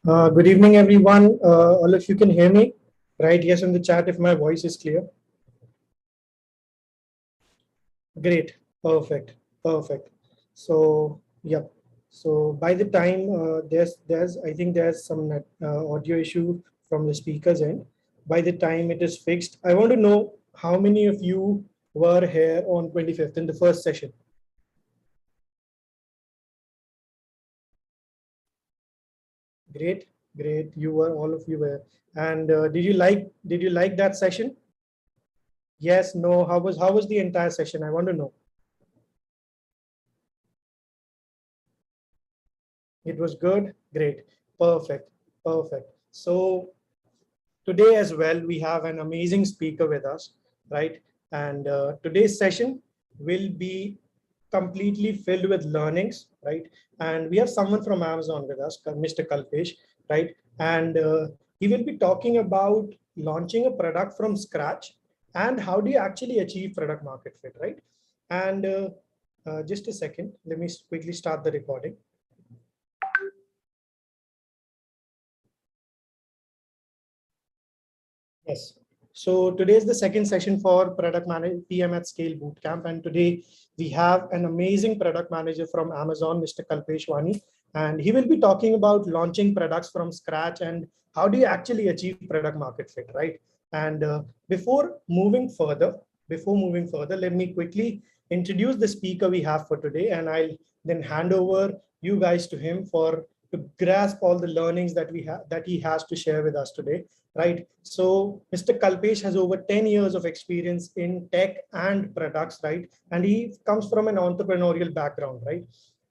Good evening, everyone. All of you can hear me, right? Yes, in the chat if my voice is clear. Great, perfect, perfect. So, yep. So by the time there's I think there's some audio issue from the speaker's end. By the time it is fixed, I want to know how many of you were here on 25th in the first session. Great, great. You were all of you were. And did you like that session? Yes, no. How was the entire session? I want to know. It was good. Great. Perfect. Perfect. So today as well, we have an amazing speaker with us, right? And today's session will be completely filled with learnings, right? And we have someone from Amazon with us, Mr. Kalpesh, right? And he will be talking about launching a product from scratch and how do you actually achieve product market fit, right? And just a second, let me quickly start the recording. Yes. So today is the second session for Product Manager PM at Scale Bootcamp. And today we have an amazing product manager from Amazon, Mr. Kalpesh Wani. And he will be talking about launching products from scratch and how do you actually achieve product market fit, right? And before moving further, let me quickly introduce the speaker we have for today. And I'll then hand over you guys to him to grasp all the learnings that he has to share with us today, right? So Mr. Kalpesh has over 10 years of experience in tech and products, right? And he comes from an entrepreneurial background, right?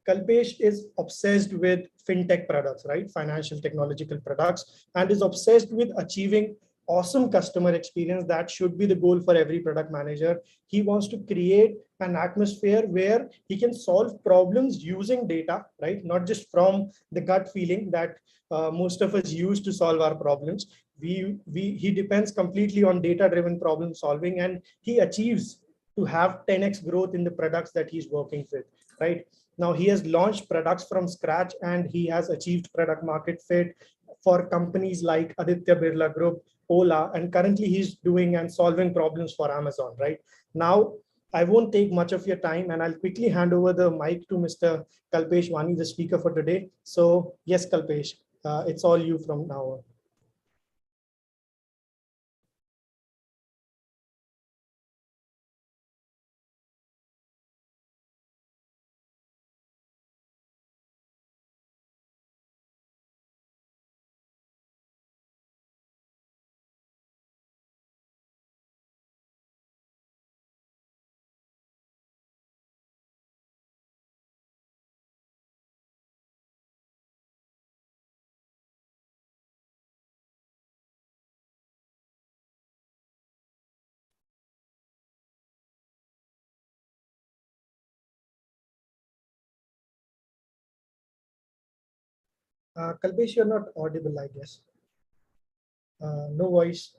Kalpesh is obsessed with fintech products, right? Financial technological products, and is obsessed with achieving awesome customer experience. That should be the goal for every product manager. He wants to create an atmosphere where he can solve problems using data, right? Not just from the gut feeling that most of us use to solve our problems. He depends completely on data driven problem solving, and he achieves to have 10x growth in the products that he's working with, right? Now he has launched products from scratch and he has achieved product market fit for companies like Aditya Birla Group, Ola, and currently he's doing and solving problems for Amazon, right? Now I won't take much of your time and I'll quickly hand over the mic to Mr. Kalpesh Wani, the speaker for today. So yes, Kalpesh, it's all you from now on. Kalpesh, you're not audible, I guess. No voice.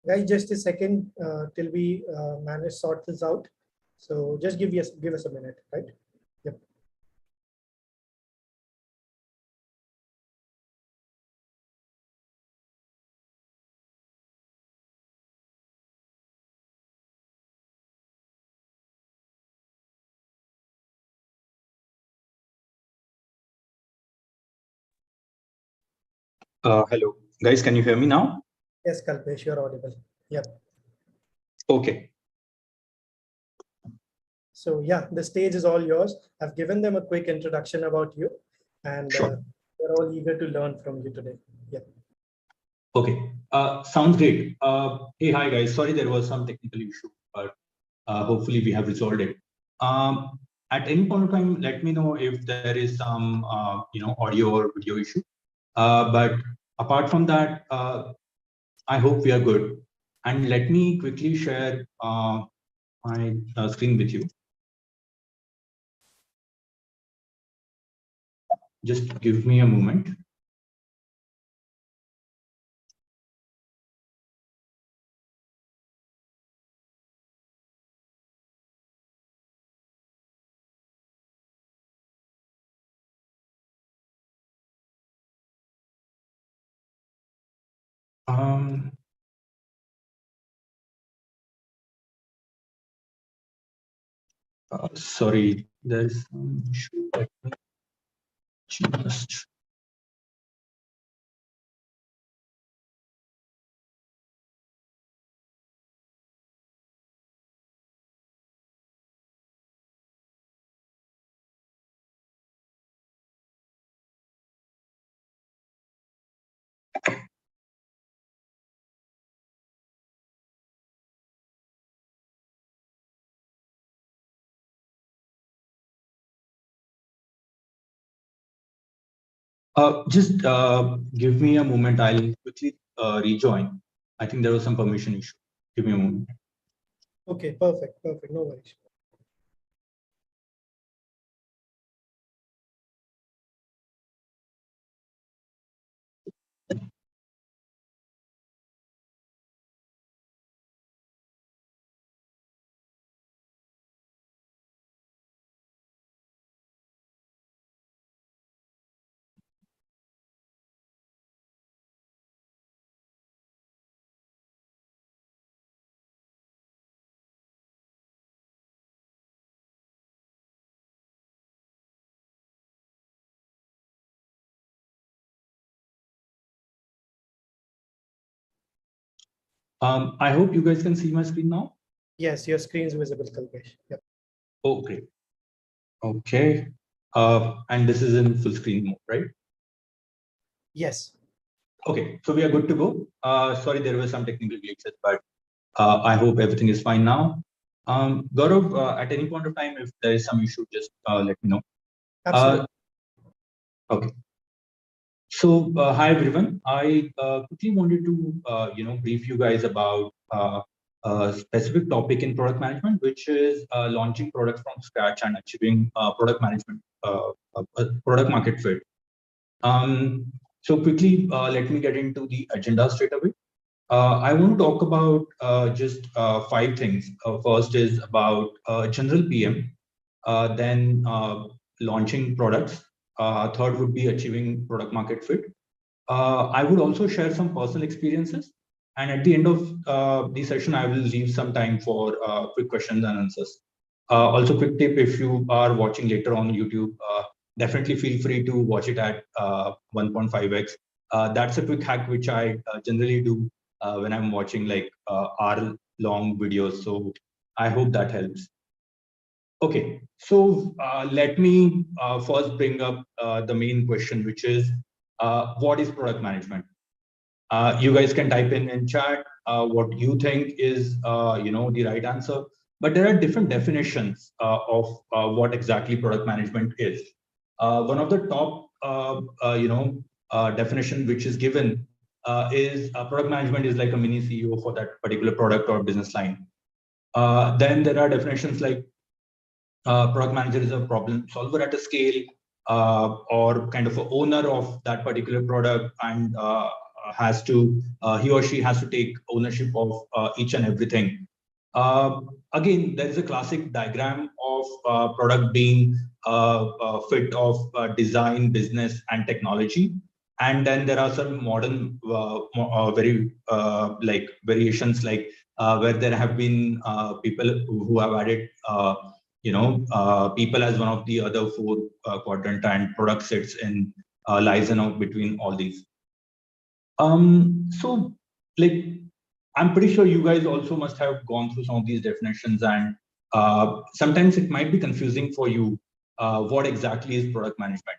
Guys, just a second till we manage sort this out. So just give us a minute, right? Yep. Hello, guys. Can you hear me now? Yes, Kalpesh, you're audible. Yep. Okay. So yeah, the stage is all yours. I've given them a quick introduction about you, and Sure. they're all eager to learn from you today. Yeah. Okay. Sounds great. Hey, hi, guys. Sorry, there was some technical issue, but hopefully we have resolved it. At any point of time, let me know if there is some, audio or video issue. But apart from that, I hope we are good. And let me quickly share my screen with you. Just give me a moment. Sorry, there's some issue. Let me just. Just give me a moment. I'll quickly rejoin. I think there was some permission issue. Give me a moment. Okay, perfect. Perfect. No worries. I hope you guys can see my screen now. Yes, your screen is visible, Kalpesh. Yep. Oh, great. Okay. And this is in full screen mode, right? Yes. Okay, so we are good to go. Sorry, there were some technical glitches, but I hope everything is fine now. Gaurav, at any point of time, if there is some issue, just let me know. Absolutely. Okay. So, hi everyone. I quickly wanted to, brief you guys about a specific topic in product management, which is launching products from scratch and achieving product management, product market fit. So quickly, let me get into the agenda straight away. I want to talk about just 5 things. First is about general PM, then launching products. Third would be achieving product market fit. I would also share some personal experiences. And at the end of the session, I will leave some time for quick questions and answers. Also, quick tip, if you are watching later on YouTube, definitely feel free to watch it at 1.5x. That's a quick hack which I generally do when I'm watching like hour-long videos. So I hope that helps. Okay, so let me first bring up the main question, which is what is product management? You guys can type in chat what you think is the right answer, but there are different definitions of what exactly product management is. One of the top definition which is given is product management is like a mini CEO for that particular product or business line. Then there are definitions like product manager is a problem solver at a scale, or kind of a owner of that particular product, and has to he or she has to take ownership of each and everything. Again, there is a classic diagram of product being fit of design, business, and technology. And then there are some modern very like variations, like where there have been people who have added people as one of the other 4 quadrant, and product sits in lies in between all these. So like, I'm pretty sure you guys also must have gone through some of these definitions, and sometimes it might be confusing for you what exactly is product management.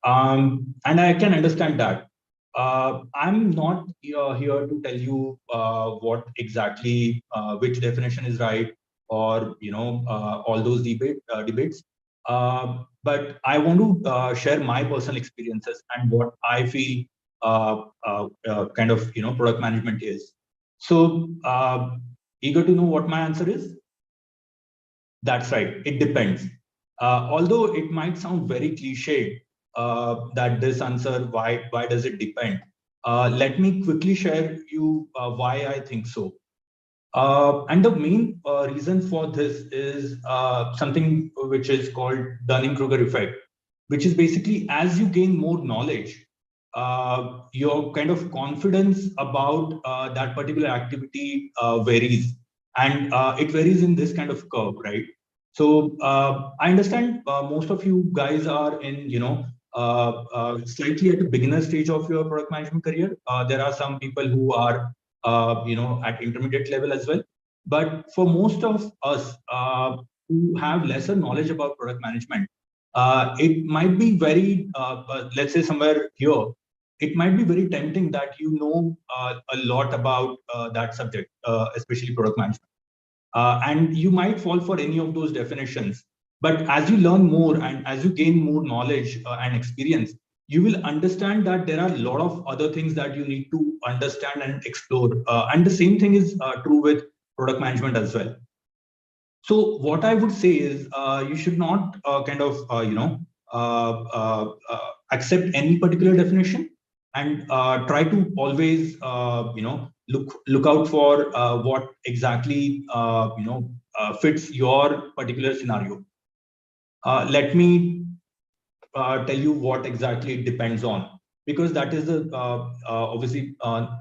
And I can understand that. I'm not here to tell you what exactly which definition is right, or all those debates. But I want to share my personal experiences and what I feel kind of product management is. So eager to know what my answer is? That's right, it depends. Although it might sound very cliche that this answer, why does it depend? Let me quickly share you why I think so. And the main reason for this is something which is called Dunningkruger Effect, which is basically as you gain more knowledge, your kind of confidence about that particular activity varies. And it varies in this kind of curve, right? So I understand most of you guys are in, slightly at the beginner stage of your product management career. There are some people who are at intermediate level as well. But for most of us who have lesser knowledge about product management, it might be very, let's say somewhere here, it might be very tempting that you know a lot about that subject, especially product management. And you might fall for any of those definitions. But as you learn more and as you gain more knowledge and experience, you will understand that there are a lot of other things that you need to understand and explore. And the same thing is true with product management as well. So what I would say is you should not accept any particular definition, and try to always look out for what exactly fits your particular scenario. Let me tell you what exactly it depends on, because that is the obviously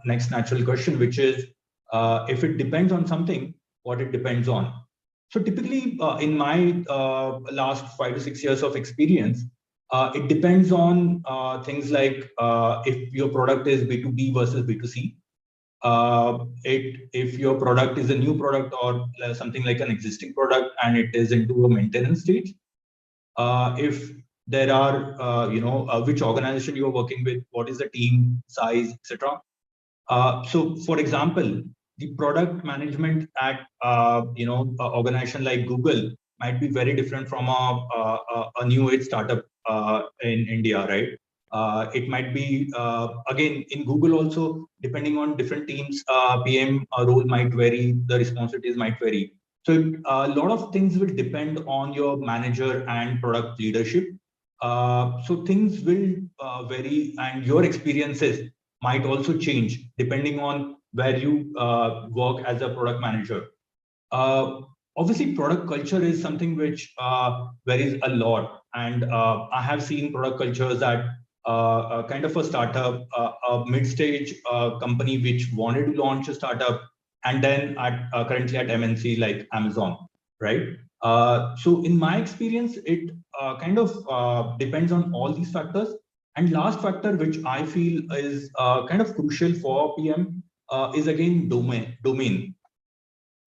next natural question, which is if it depends on something, what it depends on. So typically in my last 5 to 6 years of experience, it depends on things like if your product is B2B versus B2C, if your product is a new product or something like an existing product and it is into a maintenance stage, if there are, which organization you are working with, what is the team size, etc. So, for example, the product management at an organization like Google might be very different from a new age startup in India, right? It might be again in Google also, depending on different teams, PM role might vary, the responsibilities might vary. So a lot of things will depend on your manager and product leadership. So things will vary, and your experiences might also change depending on where you work as a product manager. Obviously, product culture is something which varies a lot, and I have seen product cultures at kind of a startup, a mid-stage company which wanted to launch a startup, and then at currently at MNC like Amazon, right? So in my experience, it kind of depends on all these factors. And last factor, which I feel is kind of crucial for PM, is again domain.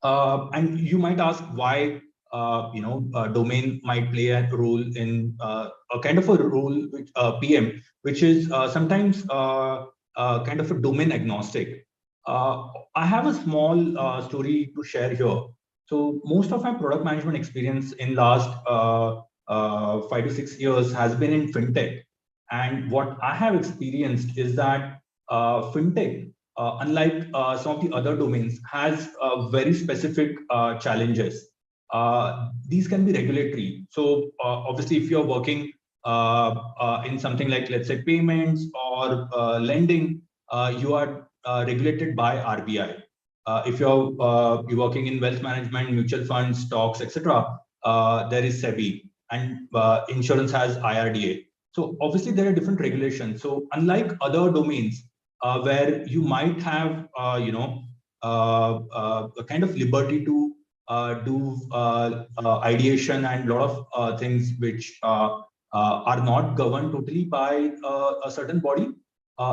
And you might ask why domain might play a role in a kind of a role which PM, which is sometimes kind of a domain agnostic. I have a small story to share here. So most of my product management experience in last 5 to 6 years has been in fintech, and what I have experienced is that fintech, unlike some of the other domains, has very specific challenges. These can be regulatory. So obviously, if you're working in something like, let's say, payments or lending, you are regulated by RBI. If you're working in wealth management, mutual funds, stocks, etc., there is SEBI, and insurance has IRDA. So obviously, there are different regulations. So unlike other domains, where you might have, a kind of liberty to do ideation and a lot of things which are not governed totally by a certain body.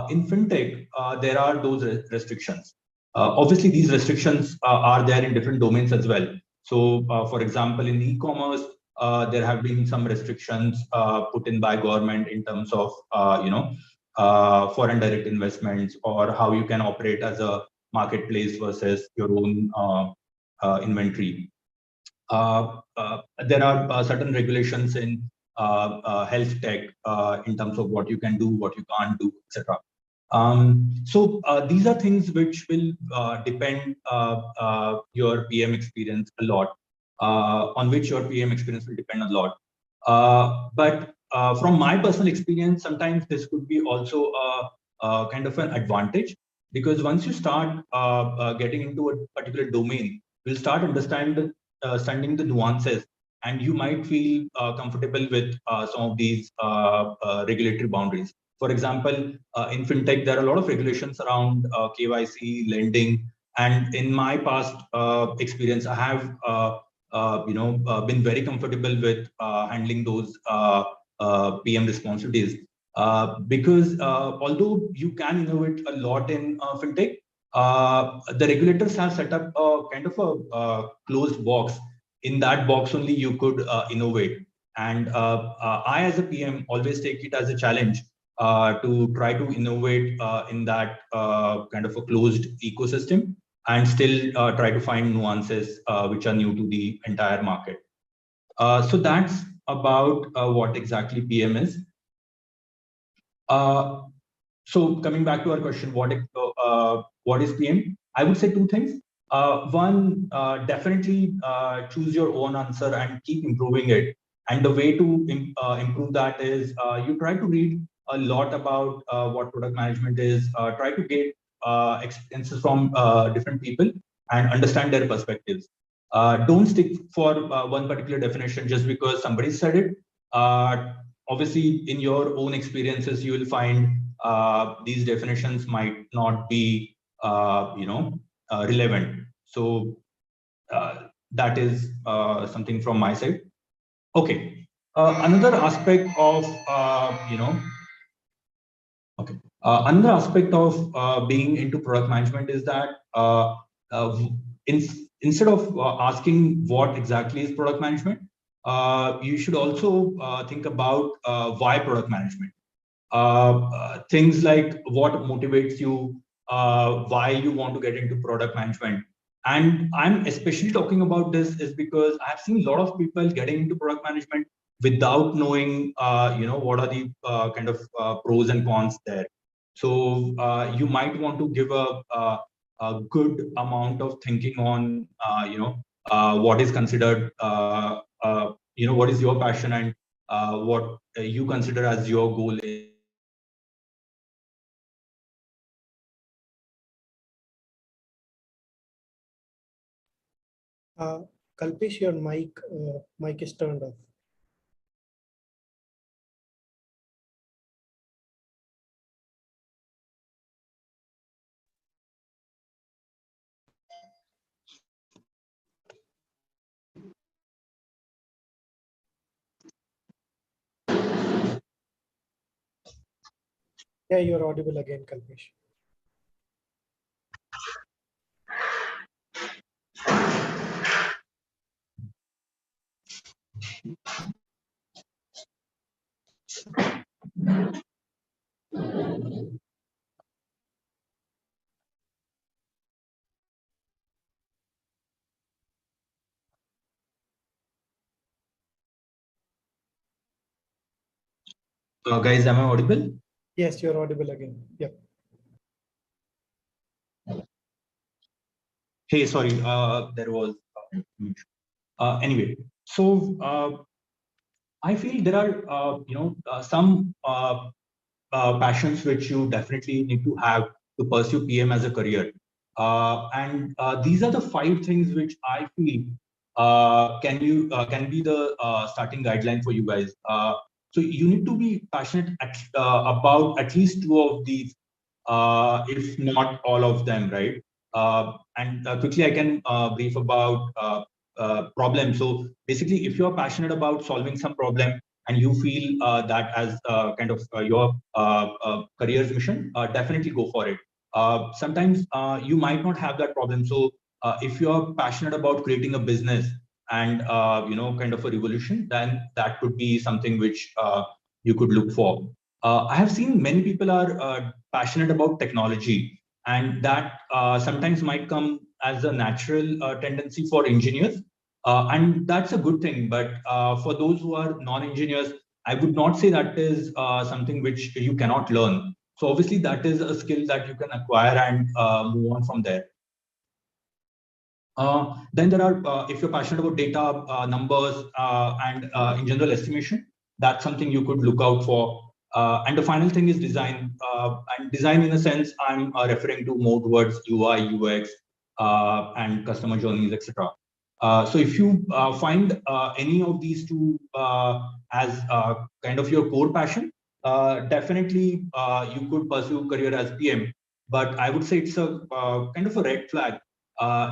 In fintech, there are those restrictions. Obviously, these restrictions are there in different domains as well. So, for example, in e-commerce, there have been some restrictions put in by government in terms of, foreign direct investments, or how you can operate as a marketplace versus your own inventory. There are certain regulations in health tech in terms of what you can do, what you can't do, etc. These are things which will depend your PM experience a lot, on which your PM experience will depend a lot. But from my personal experience, sometimes this could be also a kind of an advantage, because once you start getting into a particular domain, you'll start understanding the nuances, and you might feel comfortable with some of these regulatory boundaries. For example, in fintech, there are a lot of regulations around KYC, lending, and in my past experience, I have been very comfortable with handling those PM responsibilities. Because although you can innovate a lot in fintech, the regulators have set up a kind of a closed box. In that box only you could innovate. And I, as a PM, always take it as a challenge to try to innovate in that kind of a closed ecosystem, and still try to find nuances which are new to the entire market. So that's about what exactly PM is. So coming back to our question, what is PM? I would say two things. One, definitely choose your own answer and keep improving it. And the way to improve that is you try to read a lot about what product management is, try to get experiences from different people and understand their perspectives. Don't stick for one particular definition just because somebody said it. Obviously, in your own experiences, you will find these definitions might not be, relevant. So that is something from my side. Okay. Another aspect of, another aspect of being into product management is that instead of asking what exactly is product management, you should also think about why product management. Things like what motivates you, why you want to get into product management. And I'm especially talking about this is because I've seen a lot of people getting into product management without knowing, what are the kind of pros and cons there. So you might want to give a good amount of thinking on, what is considered, what is your passion, and what you consider as your goal is. Kalpesh, your mic is turned off. Yeah, you're audible again, Kalpesh. Guys, am I audible? Yes, you're audible again. Yep. Hey, sorry, there was anyway. So I feel there are some passions which you definitely need to have to pursue PM as a career. And these are the 5 things which I feel can be the starting guideline for you guys. So you need to be passionate about at least 2 of these, if not all of them, right? And quickly I can brief about problems. So basically, if you're passionate about solving some problem and you feel that as kind of your career's mission, definitely go for it. Sometimes you might not have that problem. So if you're passionate about creating a business and kind of a revolution, then that could be something which you could look for. I have seen many people are passionate about technology, and that sometimes might come as a natural tendency for engineers. And that's a good thing. But for those who are non-engineers, I would not say that is something which you cannot learn. So obviously that is a skill that you can acquire and move on from there. Then there are, if you're passionate about data, numbers, and in general estimation, that's something you could look out for. And the final thing is design. And design, in a sense, I'm referring to more towards UI, UX, and customer journeys, etc. So if you find any of these two as kind of your core passion, definitely you could pursue career as PM. But I would say it's a kind of a red flag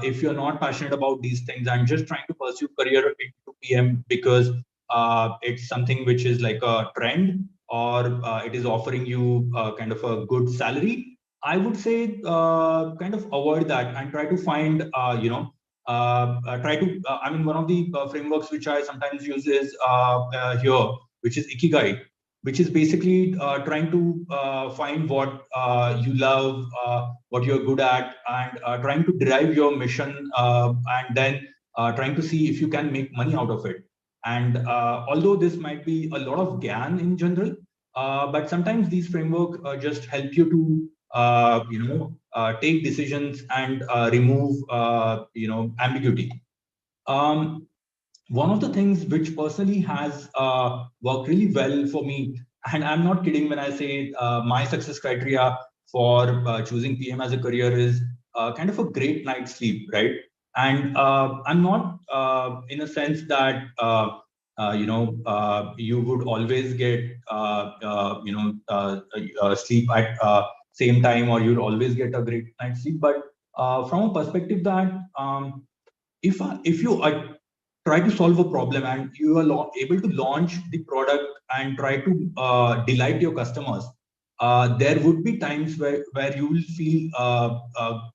if you're not passionate about these things and just trying to pursue career into PM because it's something which is like a trend or it is offering you kind of a good salary, I would say kind of avoid that and try to find, I mean, one of the frameworks which I sometimes use is here, which is Ikigai, which is basically trying to find what you love, what you're good at, and trying to derive your mission, and then trying to see if you can make money out of it. And although this might be a lot of GAN in general, but sometimes these frameworks just help you to take decisions and remove ambiguity. One of the things which personally has worked really well for me, and I'm not kidding when I say my success criteria for choosing PM as a career is kind of a great night's sleep, right? And I'm not in a sense that you would always get sleep at same time, or you'll always get a great night's sleep. But from a perspective that if you try to solve a problem and you are able to launch the product and try to delight your customers, there would be times where you will feel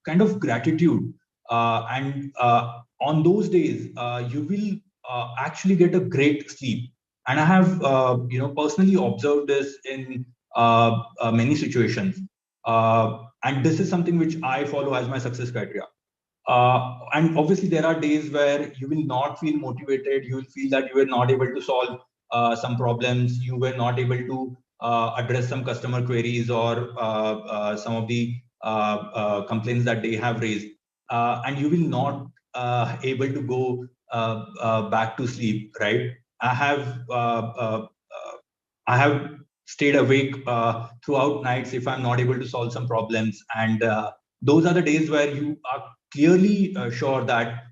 kind of gratitude. And on those days, you will actually get a great sleep. And I have, personally observed this in many situations. And this is something which I follow as my success criteria. And obviously, there are days where you will not feel motivated. You will feel that you were not able to solve some problems. You were not able to address some customer queries or some of the complaints that they have raised. And you will not able to go back to sleep, right? I have stayed awake throughout nights if I'm not able to solve some problems. And those are the days where you are clearly sure that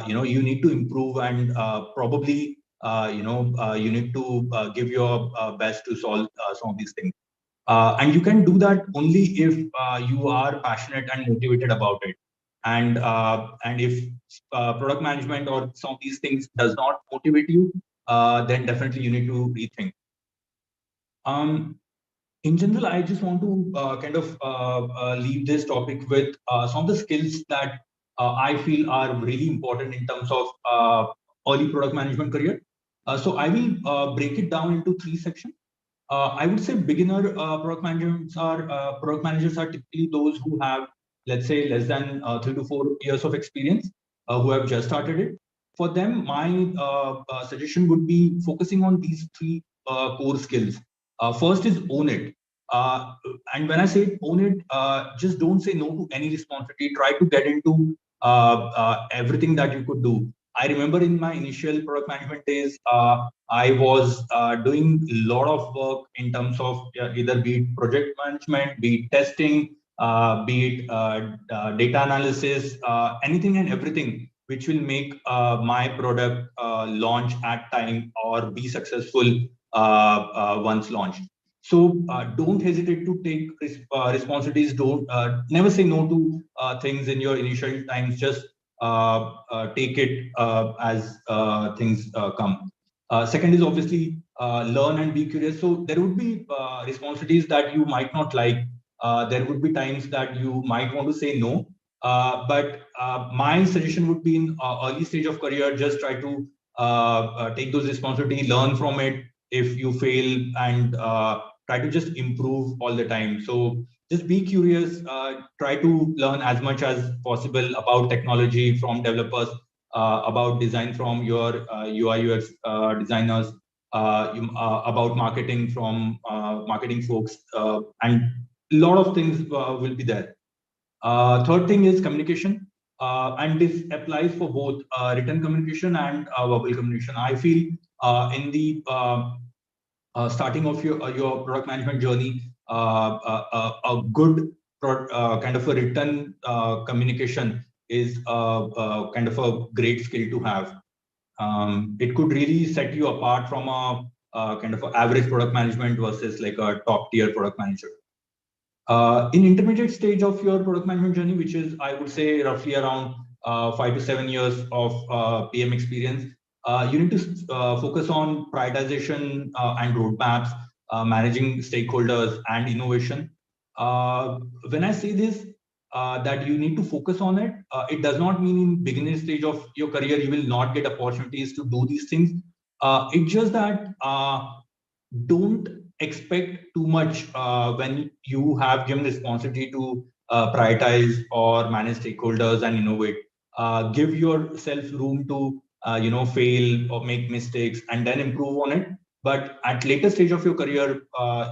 you need to improve and probably you need to give your best to solve some of these things. And you can do that only if you are passionate and motivated about it. And if product management or some of these things does not motivate you, then definitely you need to rethink. In general, I just want to kind of leave this topic with some of the skills that I feel are really important in terms of early product management career. So I will break it down into three sections. I would say beginner product managers are typically those who have, let's say, less than 3 to 4 years of experience, who have just started it. For them, my suggestion would be focusing on these three core skills. First is own it. And when I say own it, just don't say no to any responsibility. Try to get into everything that you could do. I remember in my initial product management days, I was doing a lot of work in terms of either be it project management, be it testing, be it data analysis, anything and everything which will make my product launch at time or be successful once launched. So don't hesitate to take responsibilities. Don't never say no to things in your initial times. Just take it as things come. Second is obviously learn and be curious. So there would be responsibilities that you might not like. There would be times that you might want to say no. But my suggestion would be in early stage of career, just try to take those responsibilities, learn from it. If you fail, and try to just improve all the time. So just be curious, try to learn as much as possible about technology from developers, about design from your UI UX designers, about marketing from marketing folks, and lot of things will be there. Third thing is communication, and this applies for both written communication and verbal communication. I feel in the starting of your product management journey, a good kind of a written communication is kind of a great skill to have. It could really set you apart from a kind of average product management versus like a top tier product manager. In intermediate stage of your product management journey, which is, I would say, roughly around 5 to 7 years of PM experience, you need to focus on prioritization and roadmaps, managing stakeholders and innovation. When I say this, that you need to focus on it, it does not mean in beginning stage of your career you will not get opportunities to do these things. It's just that don't expect too much when you have given responsibility to prioritize or manage stakeholders and innovate. Give yourself room to fail or make mistakes and then improve on it. But at later stage of your career,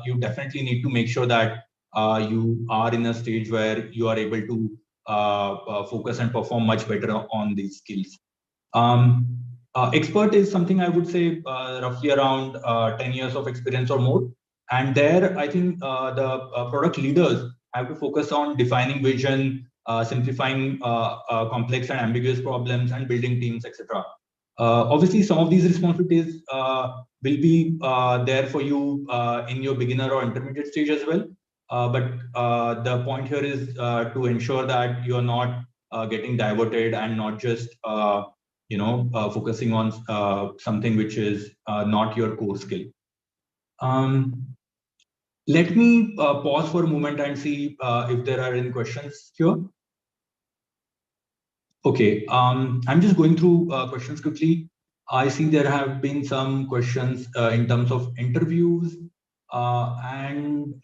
you definitely need to make sure that you are in a stage where you are able to focus and perform much better on these skills. Expert is something I would say roughly around 10 years of experience or more. And there, I think the product leaders have to focus on defining vision, simplifying complex and ambiguous problems, and building teams, etc. Obviously, some of these responsibilities will be there for you in your beginner or intermediate stage as well. But the point here is to ensure that you are not getting diverted and not just focusing on something which is not your core skill. Let me pause for a moment and see if there are any questions here. Okay, I'm just going through questions quickly. I see there have been some questions in terms of interviews and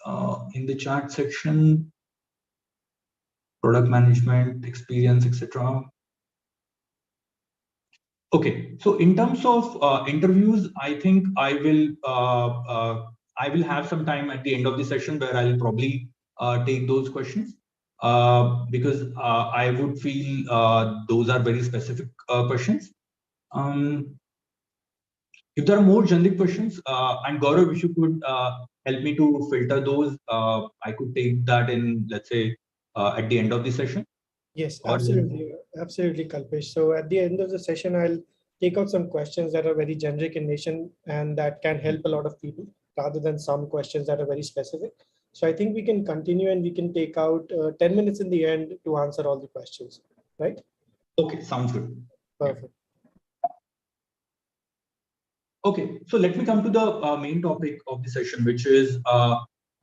in the chat section, product management, experience, etc. Okay, so in terms of interviews, I think I will have some time at the end of the session where I'll probably take those questions because I would feel those are very specific questions. If there are more generic questions, and Gaurav, if you could help me to filter those, I could take that in, let's say, at the end of the session. Yes, absolutely. Absolutely, Kalpesh. So at the end of the session, I'll take out some questions that are very generic in nation and that can help a lot of people rather than some questions that are very specific. So I think we can continue and we can take out 10 minutes in the end to answer all the questions, right? Okay, sounds good. Perfect. Okay, so let me come to the main topic of the session, which is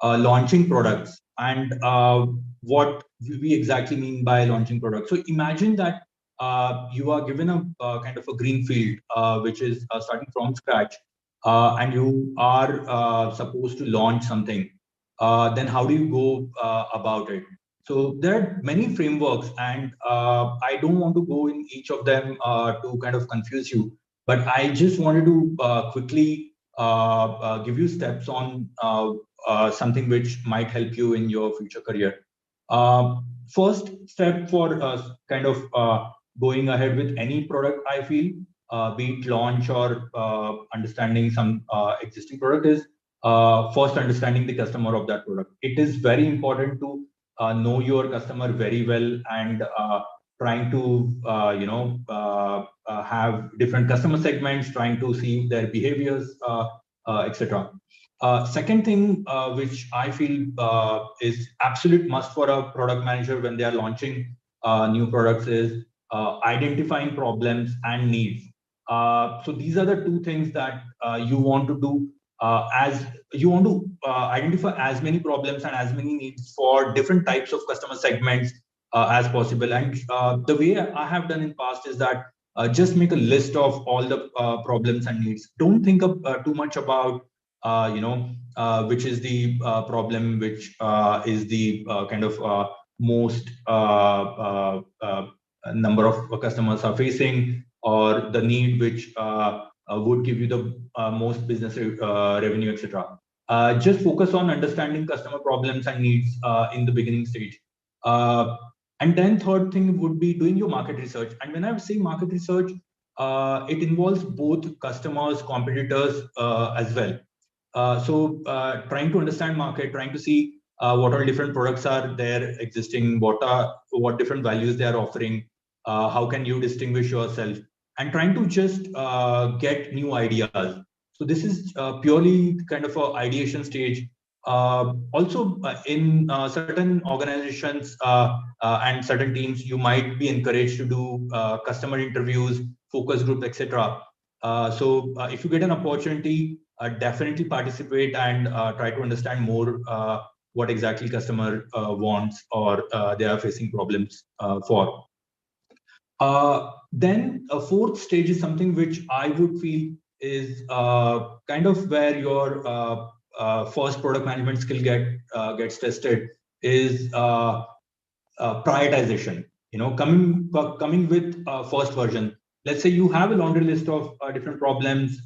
launching products and what we exactly mean by launching products. So imagine that you are given a kind of a green field, which is starting from scratch, and you are supposed to launch something. Then how do you go about it? So there are many frameworks, and I don't want to go in each of them to kind of confuse you, but I just wanted to quickly give you steps on something which might help you in your future career. First step for kind of going ahead with any product, I feel, be it launch or understanding some existing product, is first understanding the customer of that product. It is very important to know your customer very well and trying to have different customer segments, trying to see their behaviors, etc. Second thing which I feel is absolute must for a product manager when they are launching new products is identifying problems and needs. So these are the two things that you want to do as you want to identify as many problems and as many needs for different types of customer segments as possible. And the way I have done in past is that just make a list of all the problems and needs. Don't think of too much about which is the problem, which is the kind of most number of customers are facing, or the need which would give you the most business revenue, etc. Just focus on understanding customer problems and needs in the beginning stage. And then third thing would be doing your market research. And when I say market research, it involves both customers, competitors as well. Trying to understand market, trying to see what all different products are there existing, what different values they are offering, how can you distinguish yourself, and trying to just get new ideas. So this is purely kind of a ideation stage. Also, in certain organizations and certain teams, you might be encouraged to do customer interviews, focus groups, etc. If you get an opportunity, definitely participate and try to understand more what exactly customer wants or they are facing problems for. Then a fourth stage is something which I would feel is kind of where your first product management skill gets tested, is prioritization. You know, coming with first version. Let's say you have a laundry list of different problems,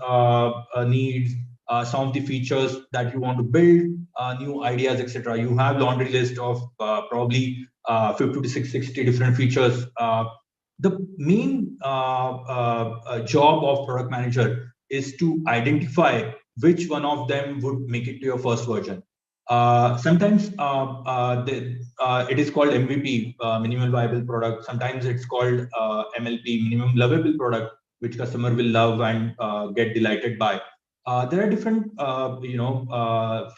needs, some of the features that you want to build, new ideas, etc. You have laundry list of probably 50 to 660 different features. The main job of product manager is to identify which one of them would make it to your first version. Sometimes it is called MVP, minimal viable product. Sometimes it's called MLP, minimum lovable product, which customer will love and get delighted by. There are different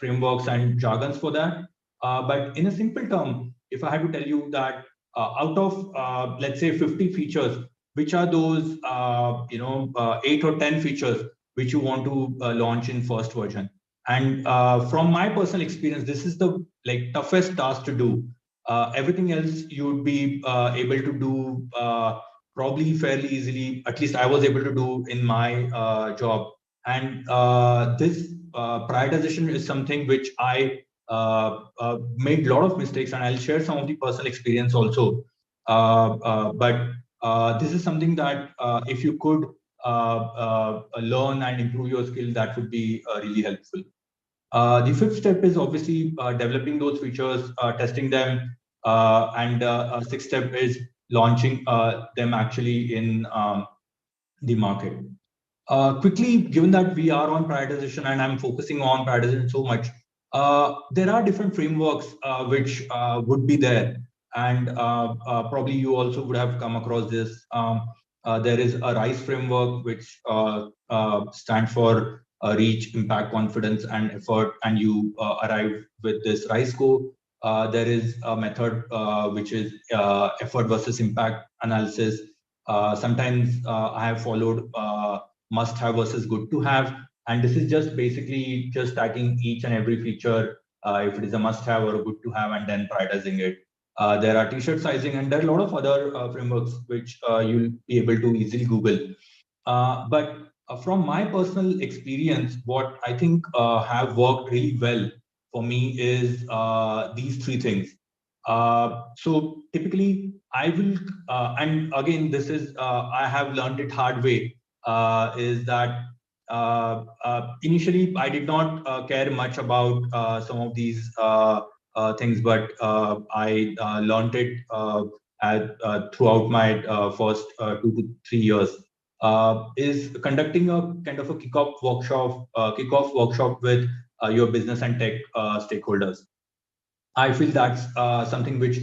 frameworks and jargons for that. But in a simple term, if I had to tell you that out of let's say 50 features, which are those 8 or 10 features which you want to launch in first version? And from my personal experience, this is the toughest task to do. Everything else you would be able to do probably fairly easily. At least I was able to do in my job. And this prioritization is something which I made a lot of mistakes, and I'll share some of the personal experience also. But this is something that if you could learn and improve your skill, that would be really helpful. The fifth step is obviously developing those features, testing them, and sixth step is launching them actually in the market. Quickly, given that we are on prioritization and I'm focusing on prioritization so much, there are different frameworks which would be there, and probably you also would have come across this. There is a RISE framework, which stands for reach, impact, confidence, and effort, and you arrive with this RISE score. There is a method which is effort versus impact analysis. Sometimes I have followed must have versus good to have. And this is just basically just tagging each and every feature, if it is a must have or a good to have, and then prioritizing it. There are t-shirt sizing, and there are a lot of other frameworks which you'll be able to easily Google. But from my personal experience, what I think have worked really well for me is these three things. So typically I will, and again, this is, I have learned it hard way, is that initially I did not care much about some of these things, but I learned it throughout my first 2 to 3 years. Is conducting a kind of a kickoff workshop with your business and tech stakeholders. I feel that's something which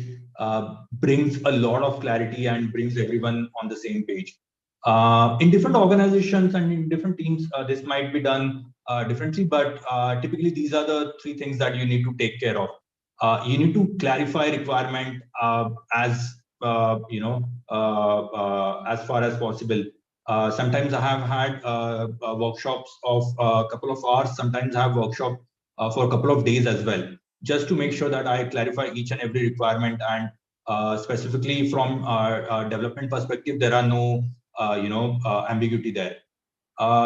brings a lot of clarity and brings everyone on the same page. In different organizations and in different teams, this might be done differently, but typically these are the three things that you need to take care of. You need to clarify requirement as as far as possible. Sometimes I have had workshops of a couple of hours. Sometimes I have workshop for a couple of days as well, just to make sure that I clarify each and every requirement. And specifically from our development perspective, there are no ambiguity there.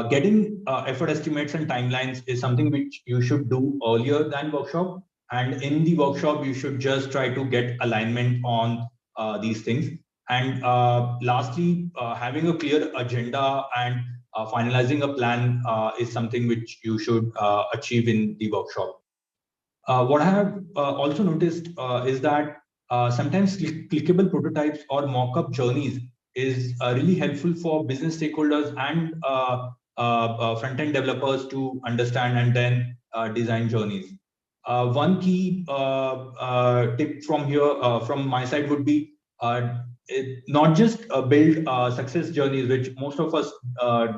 Getting effort estimates and timelines is something which you should do earlier than workshop. And in the workshop, you should just try to get alignment on these things. And lastly, having a clear agenda and finalizing a plan is something which you should achieve in the workshop. What I have also noticed is that sometimes clickable prototypes or mock-up journeys is really helpful for business stakeholders and front-end developers to understand and then design journeys. One key tip from here, from my side, would be not just build success journeys, which most of us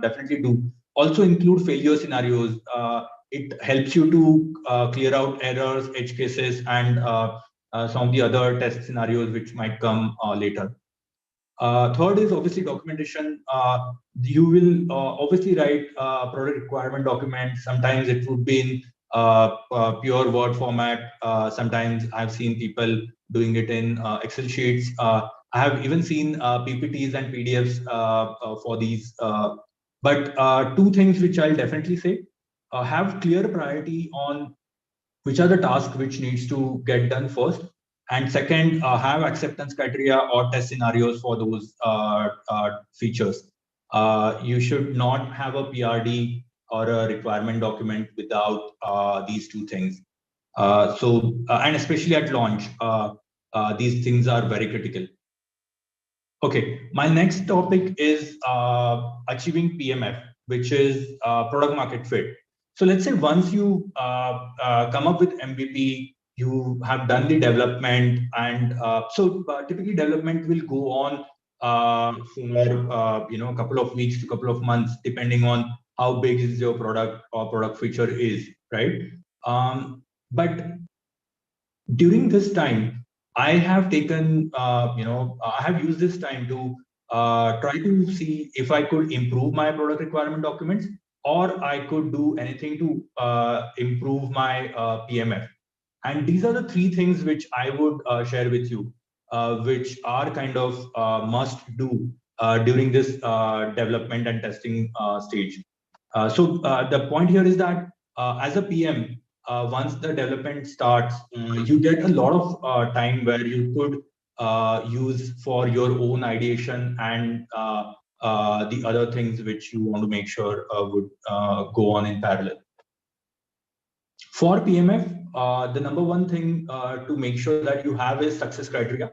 definitely do, also include failure scenarios. It helps you to clear out errors, edge cases, and some of the other test scenarios which might come later. Third is obviously documentation. You will obviously write product requirement documents. Sometimes it would be in pure Word format. Sometimes I've seen people doing it in Excel sheets. I have even seen PPTs and PDFs for these. But two things which I'll definitely say: have clear priority on which are the tasks which needs to get done first, and second, have acceptance criteria or test scenarios for those features. You should not have a PRD or a requirement document without these two things. And especially at launch, these things are very critical. Okay, my next topic is achieving PMF, which is product market fit. So let's say once you come up with MVP, you have done the development, and typically development will go on for a couple of weeks to couple of months, depending on how big is your product or product feature is, right? But during this time, I have taken, I have used this time to try to see if I could improve my product requirement documents, or I could do anything to improve my PMF. And these are the three things which I would share with you, which are kind of must do during this development and testing stage. So the point here is that as a PM, once the development starts, you get a lot of time where you could use for your own ideation and the other things which you want to make sure would go on in parallel. For PMF, the number one thing to make sure that you have is success criteria.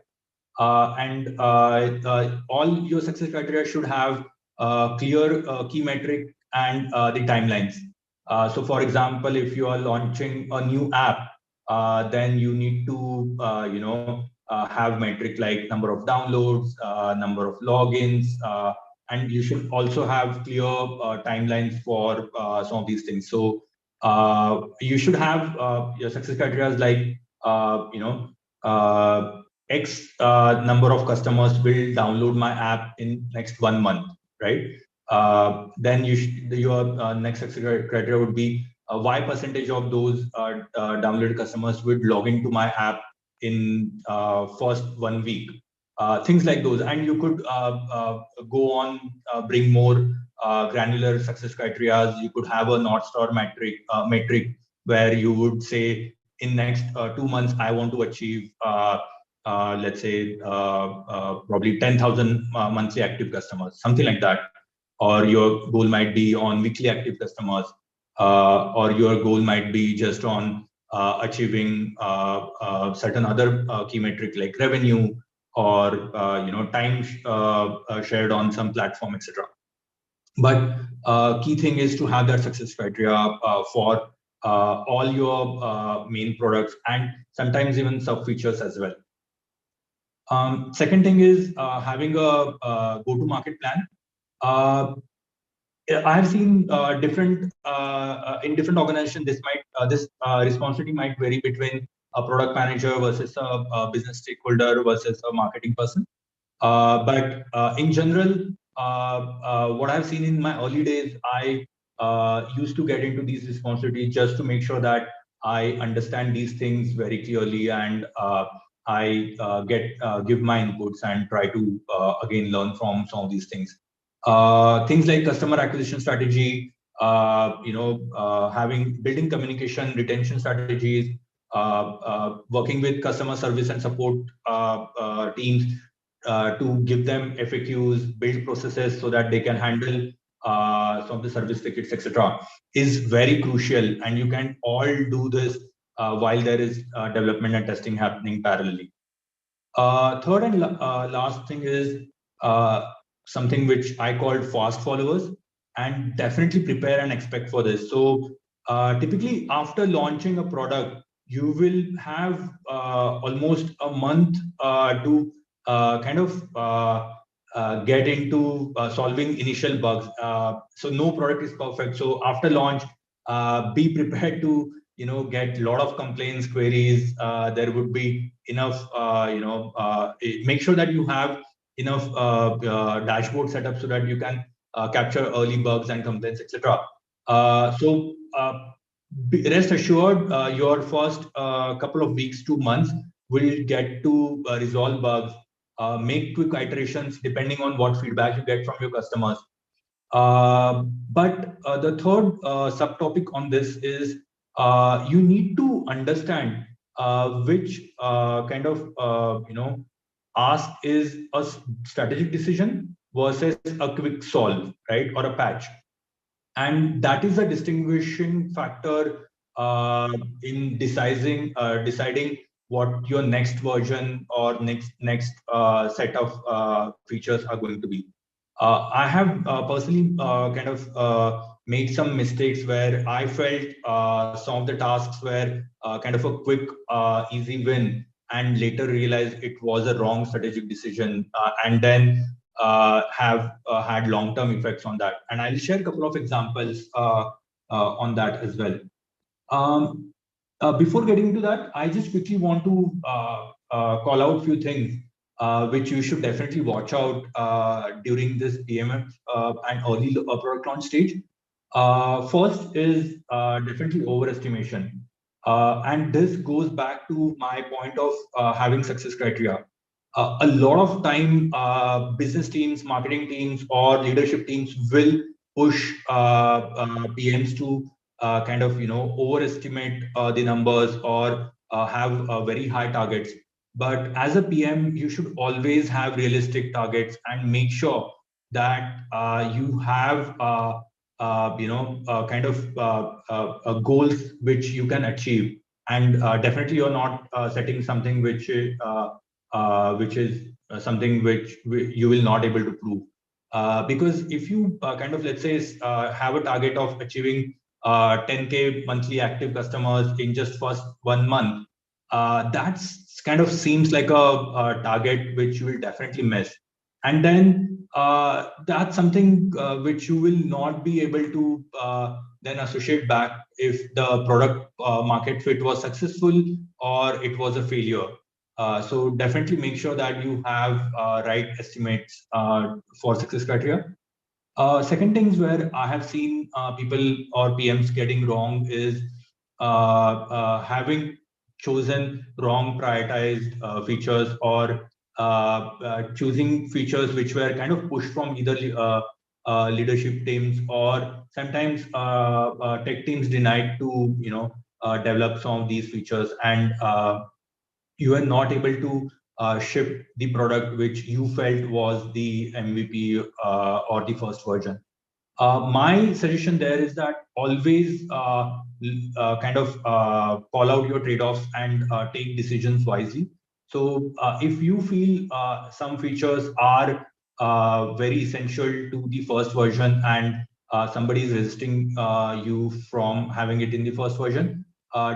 And all your success criteria should have clear key metric and the timelines. So for example, if you are launching a new app, then you need to have metric like number of downloads, number of logins, and you should also have clear timelines for some of these things. So you should have your success criteria like X number of customers will download my app in next 1 month, right? Then your next success criteria would be Y percentage of those downloaded customers would log into my app in first 1 week. Things like those, and you could go on, bring more granular success criteria. You could have a North Star metric where you would say in next 2 months I want to achieve let's say probably 10,000 monthly active customers, something like that. Or your goal might be on weekly active customers, or your goal might be just on achieving certain other key metric like revenue or time shared on some platform, etc. But key thing is to have that success criteria for all your main products and sometimes even sub features as well. Second thing is having a go-to-market plan. I have seen different in different organizations. This responsibility might vary between a product manager versus a business stakeholder versus a marketing person. But in general, what I've seen in my early days, I used to get into these responsibilities just to make sure that I understand these things very clearly, and I give my inputs and try to again learn from some of these things. Things like customer acquisition strategy, building communication, retention strategies, working with customer service and support teams. to give them FAQs, build processes so that they can handle some of the service tickets, etc., is very crucial. And you can all do this while there is development and testing happening parallelly. Third and last thing is something which I called fast followers, and definitely prepare and expect for this. So typically after launching a product, you will have almost a month to kind of get into solving initial bugs. So no product is perfect. So after launch, be prepared to get a lot of complaints, queries. There would be enough, make sure that you have enough dashboard setup so that you can capture early bugs and complaints, etc. Rest assured, your first couple of weeks to months will get to resolve bugs, make quick iterations depending on what feedback you get from your customers. But the third subtopic on this is you need to understand which kind of ask is a strategic decision versus a quick solve, right, or a patch. And that is a distinguishing factor in deciding what your next version or next set of features are going to be. I have personally kind of made some mistakes where I felt some of the tasks were kind of a quick, easy win, and later realized it was a wrong strategic decision, and then have had long-term effects on that. And I'll share a couple of examples on that as well. Before getting into that, I just quickly want to call out a few things which you should definitely watch out during this PMF and early product launch stage. First is definitely overestimation. And this goes back to my point of having success criteria. A lot of time, business teams, marketing teams, or leadership teams will push PMs to kind of overestimate the numbers or have very high targets. But as a PM, you should always have realistic targets and make sure that you have kind of goals which you can achieve. And definitely you're not setting something which is something which you will not able to prove. Because if you kind of, let's say, have a target of achieving 10K monthly active customers in just first 1 month, that's kind of seems like a target which you will definitely miss. And then that's something which you will not be able to then associate back if the product market fit was successful or it was a failure. So definitely make sure that you have right estimates for success criteria. Second things where I have seen people or PMs getting wrong is having chosen wrong prioritized features, or choosing features which were kind of pushed from either leadership teams, or sometimes tech teams denied to develop some of these features, and you are not able to ship the product which you felt was the MVP or the first version. My suggestion there is that always kind of call out your trade-offs and take decisions wisely. So if you feel some features are very essential to the first version, and somebody is resisting you from having it in the first version,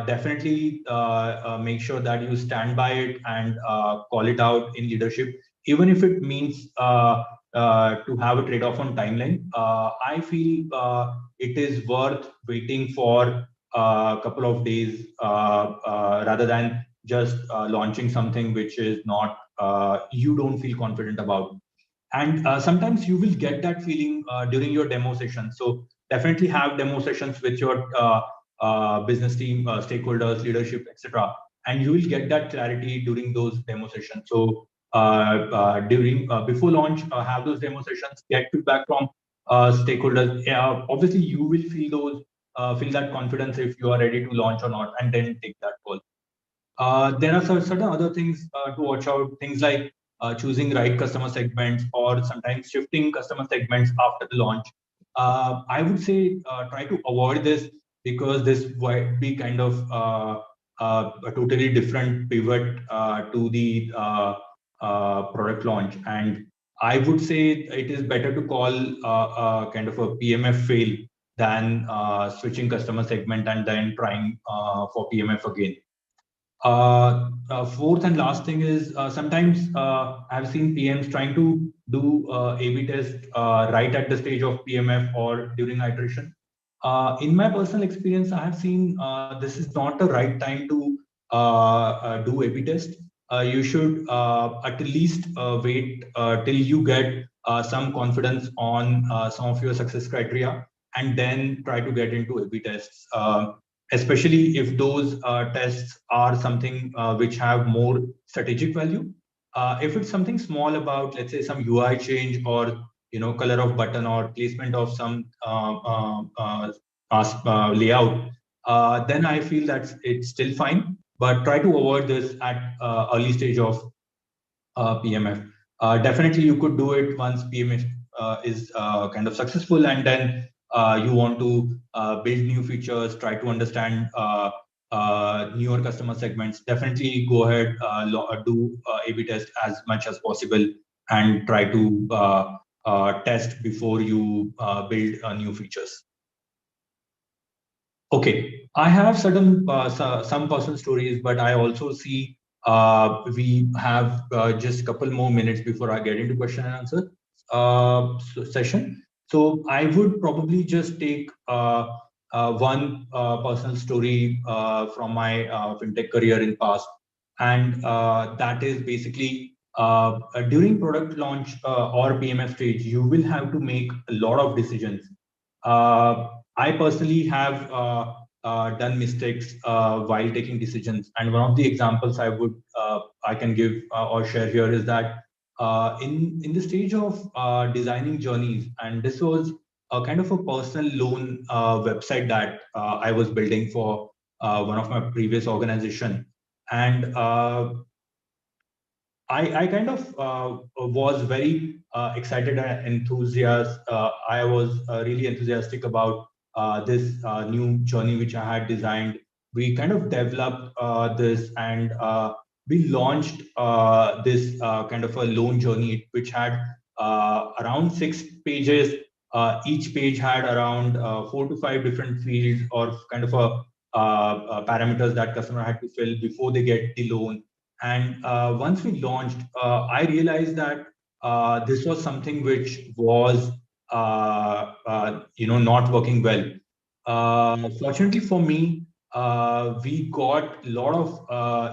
definitely make sure that you stand by it and call it out in leadership, even if it means to have a trade-off on timeline. I feel it is worth waiting for a couple of days rather than just launching something which is not, you don't feel confident about. And sometimes you will get that feeling during your demo session. So definitely have demo sessions with your business team, stakeholders, leadership, etc. And you will get that clarity during those demo sessions. So during before launch, have those demo sessions, get feedback from stakeholders. Obviously, you will feel those feel that confidence if you are ready to launch or not, and then take that call. There are certain other things to watch out. Things like choosing right customer segments, or sometimes shifting customer segments after the launch. I would say try to avoid this, because this might be kind of a totally different pivot to the product launch. And I would say it is better to call kind of a PMF fail than switching customer segment and then trying for PMF again. Fourth and last thing is sometimes I've seen PMs trying to do A/B test right at the stage of PMF or during iteration. In my personal experience, I have seen this is not the right time to do A/B test. You should at least wait till you get some confidence on some of your success criteria, and then try to get into A/B tests. Especially if those tests are something which have more strategic value. If it's something small about, let's say, some UI change, or color of button, or placement of some layout, then I feel that it's still fine. But try to avoid this at early stage of PMF. Definitely, you could do it once PMF is kind of successful, and then you want to build new features, try to understand newer customer segments. Definitely go ahead, do A/B test as much as possible, and try to test before you build new features. Okay, I have certain some personal stories, but I also see we have just a couple more minutes before I get into question and answer session. So I would probably just take one personal story from my fintech career in past, and that is basically during product launch or PMF stage, you will have to make a lot of decisions. I personally have done mistakes while taking decisions, and one of the examples I can give or share here is that in the stage of designing journeys, and this was a kind of a personal loan website that I was building for one of my previous organization, and I kind of was very excited and enthusiastic. I was really enthusiastic about this new journey which I had designed. We kind of developed this, and we launched this kind of a loan journey, which had around 6 pages. Each page had around 4 to 5 different fields, or kind of parameters that customer had to fill before they get the loan. And once we launched, I realized that this was something which was, not working well. Fortunately for me, we got a lot of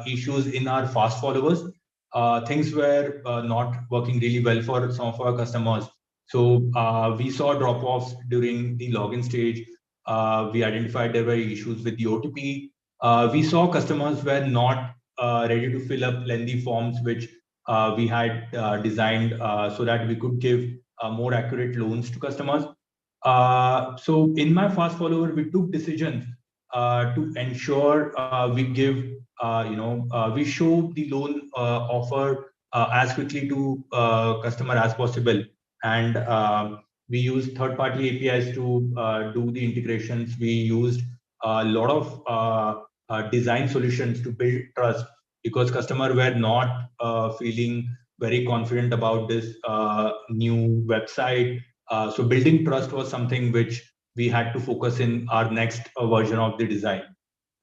issues in our fast followers. Things were not working really well for some of our customers. So we saw drop-offs during the login stage. We identified there were issues with the OTP. We saw customers were not ready to fill up lengthy forms, which we had designed so that we could give more accurate loans to customers. So in my fast follower, we took decisions to ensure we give, we show the loan offer as quickly to customer as possible. And we used third-party APIs to do the integrations. We used a lot of design solutions to build trust, because customers were not feeling very confident about this new website. So building trust was something which we had to focus in our next version of the design.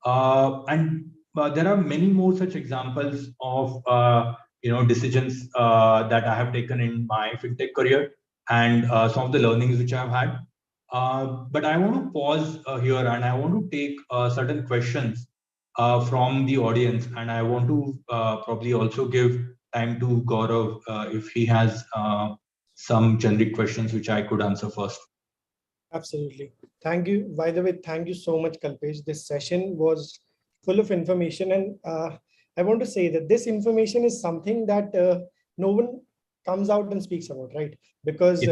And there are many more such examples of decisions that I have taken in my fintech career, and some of the learnings which I've had. But I want to pause here, and I want to take certain questions from the audience, and I want to probably also give time to Gaurav if he has some generic questions which I could answer first. Absolutely. Thank you. By the way, thank you so much, Kalpesh. This session was full of information, and I want to say that this information is something that no one comes out and speaks about, right? Because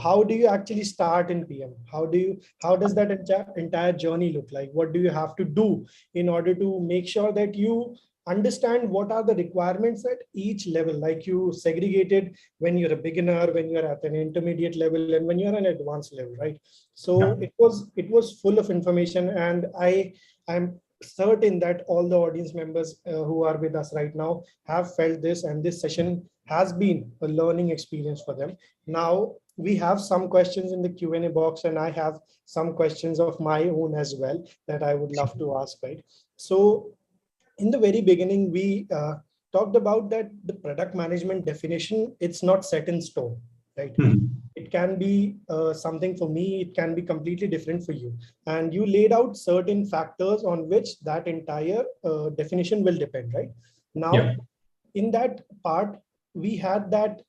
how do you actually start in PM? How does that entire journey look like? What do you have to do in order to make sure that you understand what are the requirements at each level. Like you segregated when you're a beginner, when you're at an intermediate level, and when you're an advanced level, right? So it was full of information, and I'm certain that all the audience members who are with us right now have felt this, and this session has been a learning experience for them. Now we have some questions in the Q&A box, and I have some questions of my own as well that I would love to ask, right? So in the very beginning, we talked about that the product management definition, it's not set in stone, right? It can be something for me, it can be completely different for you. And you laid out certain factors on which that entire definition will depend, right? Now, in that part, we had that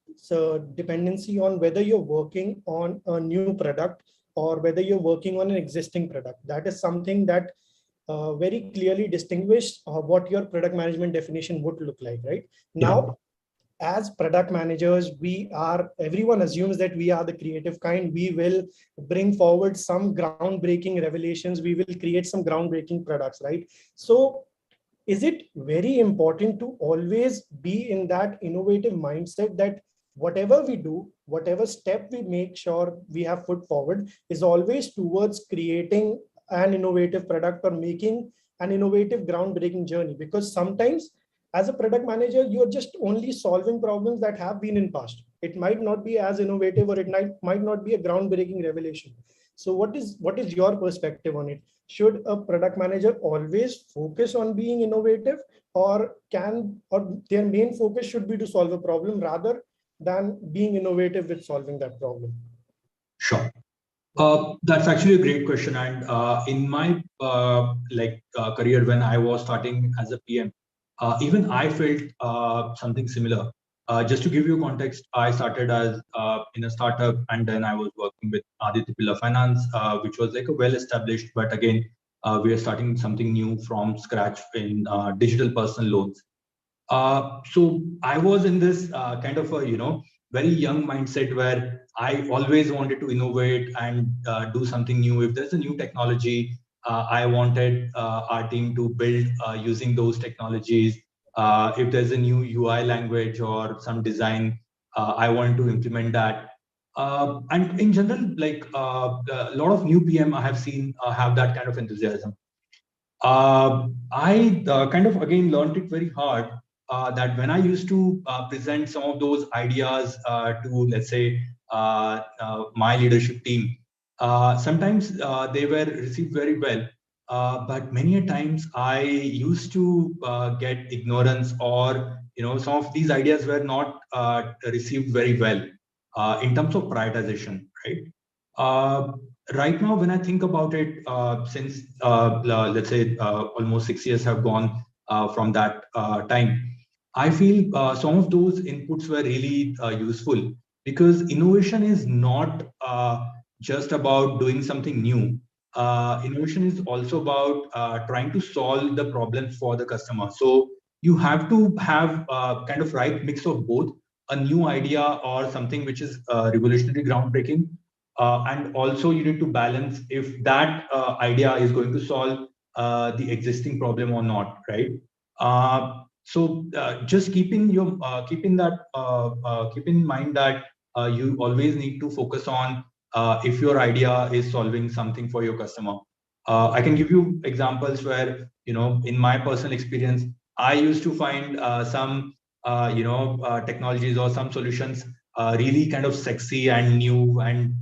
dependency on whether you're working on a new product or whether you're working on an existing product. That is something that very clearly distinguish what your product management definition would look like, right? Now, as product managers, everyone assumes that we are the creative kind. We will bring forward some groundbreaking revelations. We will create some groundbreaking products, right? So is it very important to always be in that innovative mindset that whatever we do, whatever step we make sure we have put forward is always towards creating an innovative product or making an innovative groundbreaking journey? Because sometimes as a product manager, you're just only solving problems that have been in past. It might not be as innovative, or it might not be a groundbreaking revelation. So what is your perspective on it? Should a product manager always focus on being innovative, or their main focus should be to solve a problem rather than being innovative with solving that problem? Sure. That's actually a great question. And in my career, when I was starting as a PM, even I felt something similar. Just to give you context, I started as in a startup, and then I was working with Aditya Pilla Finance, which was like a well-established, but again, we are starting something new from scratch in digital personal loans. So I was in this kind of a, very young mindset where I always wanted to innovate and do something new. If there's a new technology, I wanted our team to build using those technologies. If there's a new UI language or some design, I wanted to implement that. And in general, like a lot of new PM I have seen have that kind of enthusiasm. I kind of again learned it very hard that when I used to present some of those ideas to, let's say, my leadership team, sometimes they were received very well. But many a times I used to get ignorance, or some of these ideas were not received very well in terms of prioritization, right? Right now, when I think about it, since let's say almost 6 years have gone from that time, I feel some of those inputs were really useful, because innovation is not just about doing something new. Innovation is also about trying to solve the problems for the customer. So you have to have kind of right mix of both, a new idea or something which is revolutionary, groundbreaking, and also you need to balance if that idea is going to solve the existing problem or not, right? So just keep in mind that you always need to focus on if your idea is solving something for your customer. I can give you examples where, in my personal experience, I used to find some technologies or some solutions really kind of sexy and new and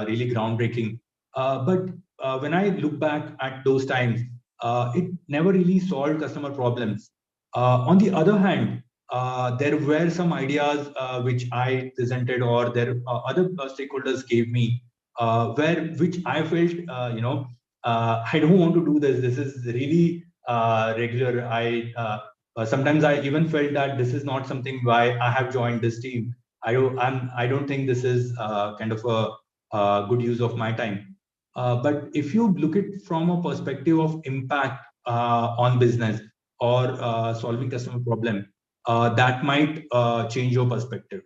really groundbreaking. But when I look back at those times, it never really solved customer problems. On the other hand, there were some ideas which I presented, or there other stakeholders gave me, which I felt, I don't want to do this. This is really regular. Sometimes I even felt that this is not something why I have joined this team. I don't think this is kind of a good use of my time. But if you look at from a perspective of impact on business or solving customer problem, that might change your perspective.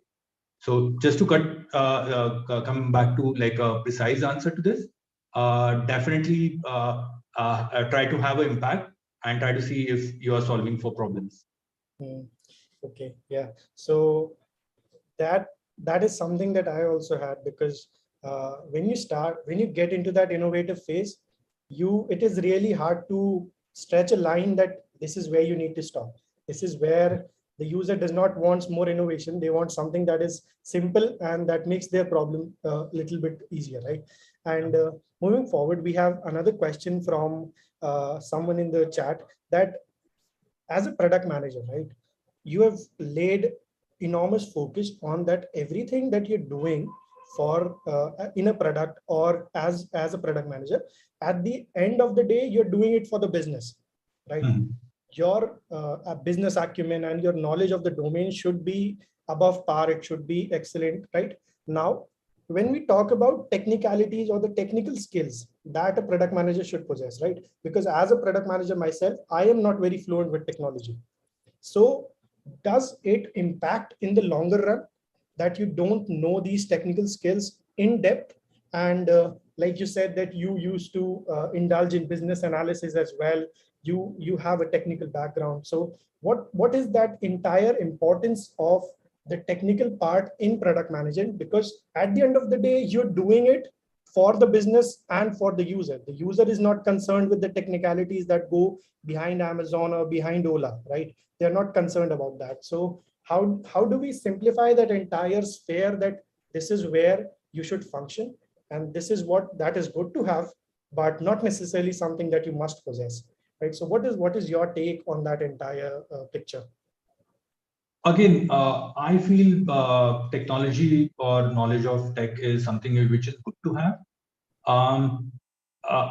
So just to come back to like a precise answer to this, definitely try to have an impact. and try to see if you are solving for problems. Okay, yeah. So that is something that I also had, because when you get into that innovative phase, it is really hard to stretch a line that this is where you need to stop. This is where the user does not want more innovation. They want something that is simple and that makes their problem a little bit easier, right? And moving forward, we have another question from someone in the chat, that as a product manager, right, you have laid enormous focus on that everything that you're doing for in a product or as a product manager, at the end of the day, you're doing it for the business, right? Your business acumen and your knowledge of the domain should be above par. It should be excellent, right? Now, when we talk about technicalities or the technical skills that a product manager should possess, right? Because as a product manager myself, I am not very fluent with technology. So does it impact in the longer run that you don't know these technical skills in depth? And like you said that you used to indulge in business analysis as well. You have a technical background. So what is that entire importance of the technical part in product management? Because at the end of the day, you're doing it for the business and for the user. The user is not concerned with the technicalities that go behind Amazon or behind Ola, right? They're not concerned about that. So how do we simplify that entire sphere, that this is where you should function and this is what that is good to have, but not necessarily something that you must possess, right? So what is your take on that entire picture? Again, I feel technology or knowledge of tech is something which is good to have.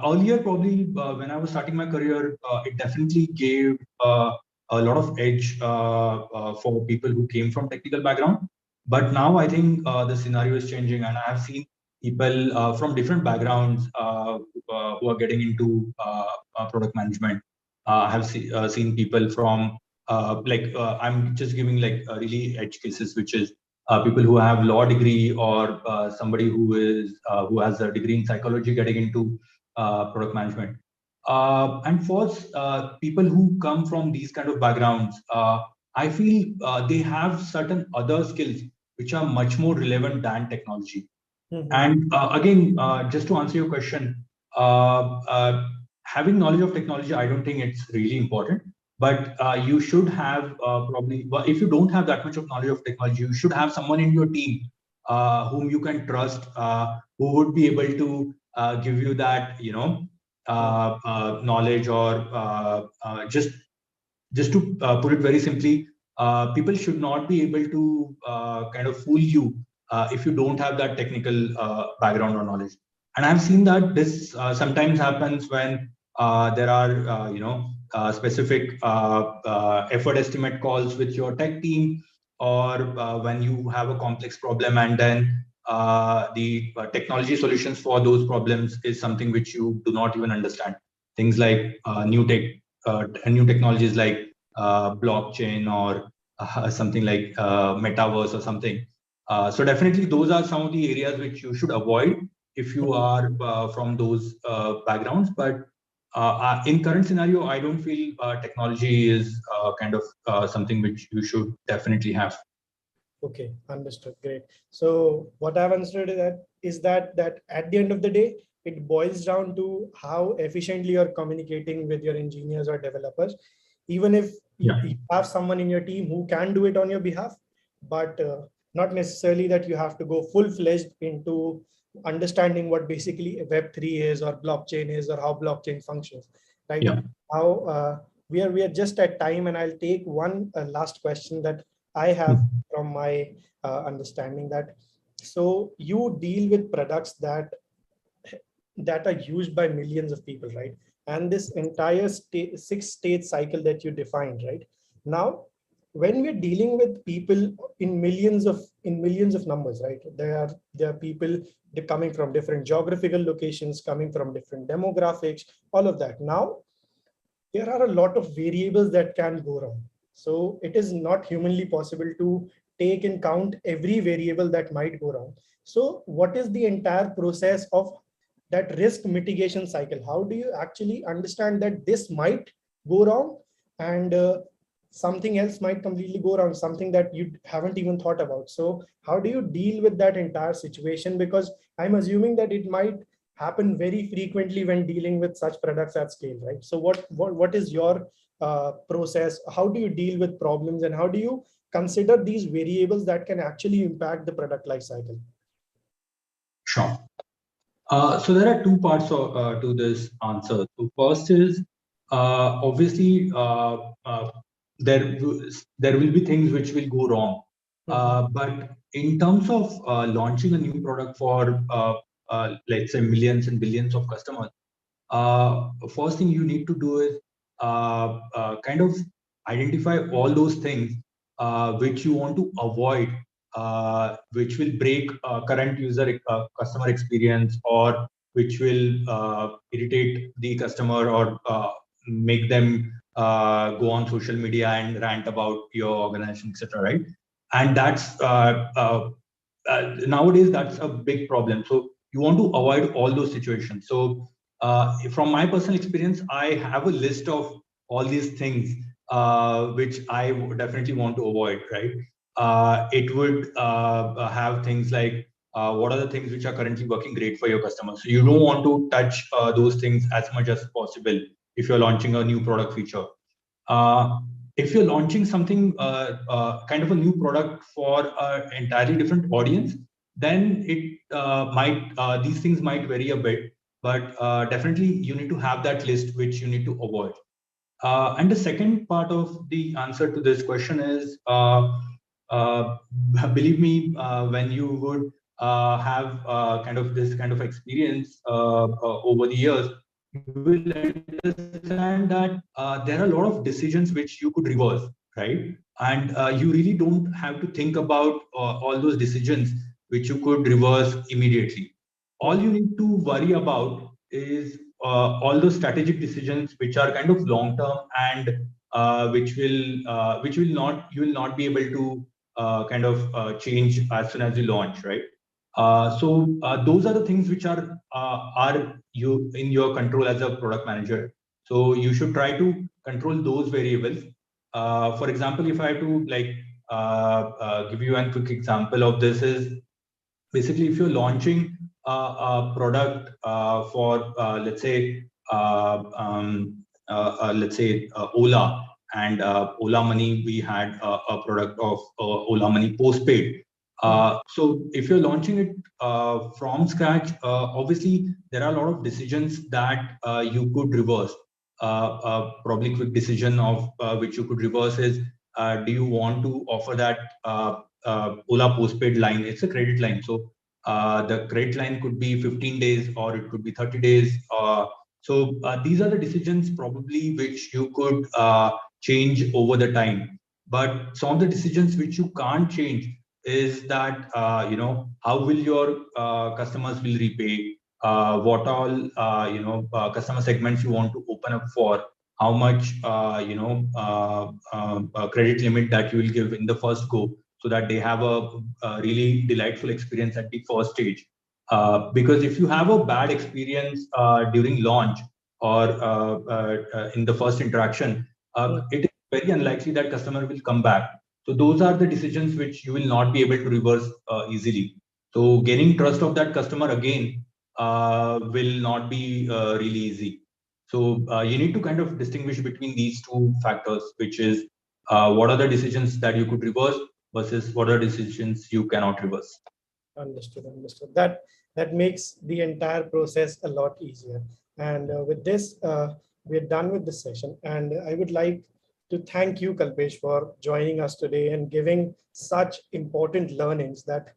Earlier, probably when I was starting my career, it definitely gave a lot of edge for people who came from technical background. But now I think the scenario is changing, and I have seen people from different backgrounds who are getting into product management. I have seen people from I'm just giving like really edge cases, which is people who have law degree or somebody who has a degree in psychology getting into product management. And for people who come from these kind of backgrounds, I feel they have certain other skills which are much more relevant than technology. And again, just to answer your question, having knowledge of technology, I don't think it's really important. But you should have probably, well, if you don't have that much of knowledge of technology, you should have someone in your team whom you can trust, who would be able to give you that, knowledge, or just to put it very simply, people should not be able to kind of fool you if you don't have that technical background or knowledge. And I've seen that this sometimes happens when there are, specific effort estimate calls with your tech team, or when you have a complex problem and then the technology solutions for those problems is something which you do not even understand. Things like new technologies like blockchain or something like metaverse or something. So definitely those are some of the areas which you should avoid if you are from those backgrounds. But in current scenario, I don't feel technology is kind of something which you should definitely have. Okay, understood. Great. So what I've understood is that at the end of the day, it boils down to how efficiently you're communicating with your engineers or developers. Even if you have someone in your team who can do it on your behalf, but not necessarily that you have to go full-fledged into understanding what basically Web3 is or blockchain is or how blockchain functions, right? Yeah. How we are just at time, and I'll take one last question that I have from my understanding, that so you deal with products that are used by millions of people, right? And this entire 6-stage cycle that you defined, right? Now, when we're dealing with people in millions of numbers, right? There are people coming from different geographical locations, coming from different demographics, all of that. Now, there are a lot of variables that can go wrong. So it is not humanly possible to take in count every variable that might go wrong. So what is the entire process of that risk mitigation cycle? How do you actually understand that this might go wrong, and something else might completely go wrong, something that you haven't even thought about. So how do you deal with that entire situation? Because I'm assuming that it might happen very frequently when dealing with such products at scale, right? So what is your process? How do you deal with problems, and how do you consider these variables that can actually impact the product life cycle? Sure. So there are two parts to this answer. So first is obviously there will be things which will go wrong, but in terms of launching a new product for let's say millions and billions of customers, first thing you need to do is kind of identify all those things which you want to avoid, which will break current user customer experience, or which will irritate the customer, or make them go on social media and rant about your organization, etc. Right? And that's nowadays that's a big problem. So you want to avoid all those situations. So from my personal experience, I have a list of all these things which I would definitely want to avoid, right? It would have things like what are the things which are currently working great for your customers. So you don't want to touch those things as much as possible if you're launching a new product feature. If you're launching something kind of a new product for an entirely different audience, then it might these things might vary a bit, but definitely you need to have that list which you need to avoid. And the second part of the answer to this question is, uh, believe me, when you would have kind of this kind of experience over the years, you will understand that there are a lot of decisions which you could reverse, right? And you really don't have to think about all those decisions which you could reverse immediately. All you need to worry about is all those strategic decisions which are kind of long term, and which will not you will not be able to kind of change as soon as you launch, right? So those are the things which are you in your control as a product manager. So you should try to control those variables. For example, if I have to like give you a quick example of this, is basically if you're launching a product for let's say Ola, and Ola Money, we had a product of Ola Money postpaid. So if you're launching it from scratch, obviously there are a lot of decisions that you could reverse. Probably quick decision of which you could reverse is, do you want to offer that Ola postpaid line? It's a credit line. So the credit line could be 15 days or it could be 30 days. So these are the decisions probably which you could change over the time. But some of the decisions which you can't change is that, how will your customers will repay, what all, customer segments you want to open up for, how much, credit limit that you will give in the first go, so that they have a really delightful experience at the first stage. Because if you have a bad experience during launch, or in the first interaction, it is very unlikely that customer will come back. So those are the decisions which you will not be able to reverse easily. So gaining trust of that customer again will not be really easy. So you need to kind of distinguish between these two factors, which is what are the decisions that you could reverse versus what are decisions you cannot reverse. Understood, understood. That makes the entire process a lot easier. And with this, we're done with the session. And I would like to thank you, Kalpesh, for joining us today and giving such important learnings that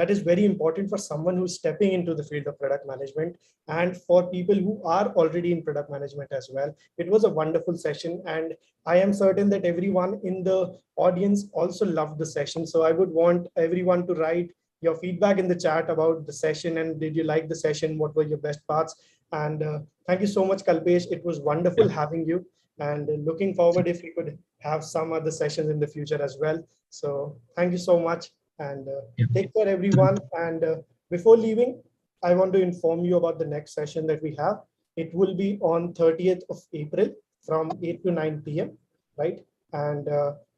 is very important for someone who's stepping into the field of product management, and for people who are already in product management as well. It was a wonderful session, and I am certain that everyone in the audience also loved the session. So I would want everyone to write your feedback in the chat about the session, and did you like the session? What were your best parts? And thank you so much, Kalpesh. It was wonderful having you, and looking forward if we could have some other sessions in the future as well. So thank you so much, and take care, everyone. And before leaving, I want to inform you about the next session that we have. It will be on 30th of April. from 8 to 9 p.m., right? And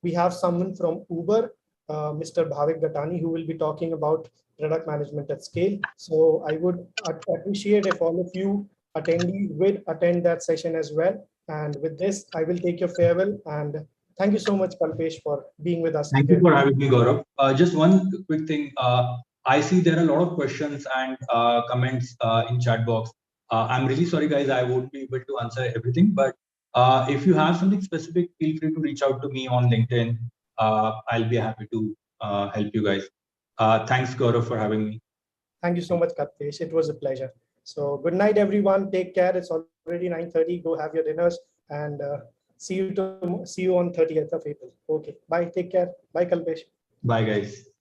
we have someone from Uber, Mr. Bhavik Gatani, who will be talking about product management at scale. So I would appreciate if all of you attendees would attend that session as well. And with this, I will take your farewell. And thank you so much, Kalpesh, for being with us Thank you today. for having me, Gaurav. Just one quick thing. I see there are a lot of questions and comments in chat box. I'm really sorry, guys. I won't be able to answer everything, but if you have something specific, feel free to reach out to me on LinkedIn. I'll be happy to help you guys. Thanks, Gaurav, for having me. Thank you so much, Kalpesh. It was a pleasure. So good night, everyone. Take care. It's already 9:30. Go have your dinners and see you on 30th of April. Okay. Bye. Take care. Bye, Kalpesh. Bye, guys.